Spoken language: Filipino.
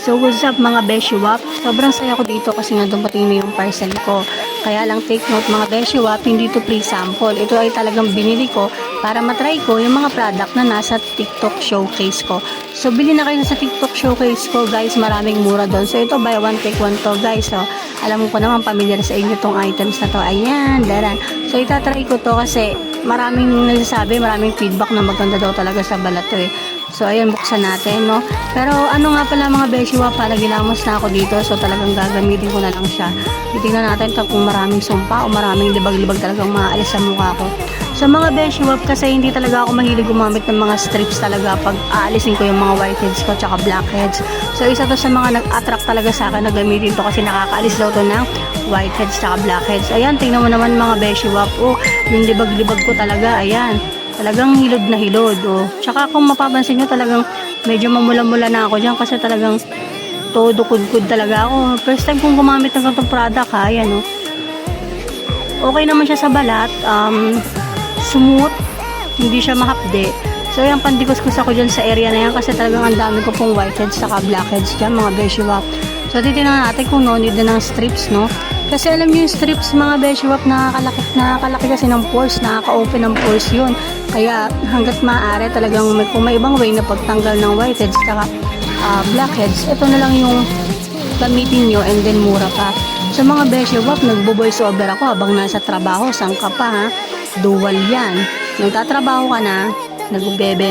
So what's up mga Beshiwap? Sobrang saya ko dito kasi nga dumating na yung parcel ko. Kaya lang take note mga Beshiwap, hindi to free sample. Ito ay talagang binili ko para matry ko yung mga product na nasa TikTok showcase ko. So bili na kayo sa TikTok showcase ko guys, maraming mura doon. So ito buy one take one to guys. So alam ko naman familiar sa inyo tong items na to. Ayan, daran. So itatry ko to kasi maraming nagsasabi, maraming feedback na maganda daw talaga sa balat to eh. So, ayan, buksan natin, no? Pero, ano nga pala mga Beshiwap, para ginamos na ako dito. So, talagang gagamitin ko na lang siya. Titingnan natin kung maraming sumpa o maraming libag-libag talagang maalis sa mukha ko. So, mga Beshiwap, kasi hindi talaga ako mahilig gumamit ng mga strips talaga pag aalisin ko yung mga whiteheads ko tsaka blackheads. So, isa to sa mga nag-attract talaga sa akin na gamitin to kasi nakakaalis daw to ng whiteheads tsaka blackheads. Ayan, tingnan mo naman mga Beshiwap. Oh, yung libag-libag ko talaga, ayan. Talagang hilod na hilod, oh. Tsaka kung mapapansin nyo, talagang medyo mamula-mula na ako dyan kasi talagang todo kudkud talaga ako. First time kong gumamit ng ganitong product, ha. Ayan, oh. Okay naman siya sa balat. Smooth. Hindi siya mahapde. So, ayan, pandikos-kus ako dyan sa area na yan kasi talagang ang dami ko pong whiteheads saka blackheads dyan, mga Beshiwap. So, titignan natin kung no need na ng strips, no? Kasi alam niyo yung strips mga Beshiwap, nakakalaki kasi ng pores, nakaka-open ng pores yun. Kaya hanggat maaari talagang kung may ibang way na pagtanggal ng whiteheads saka blackheads, ito na lang yung gamitin nyo and then mura pa. So mga Beshiwap, nagbo-voice over ako habang nasa trabaho, saan ka pa ha? Dual yan. Nagtatrabaho ka na, nagbebenta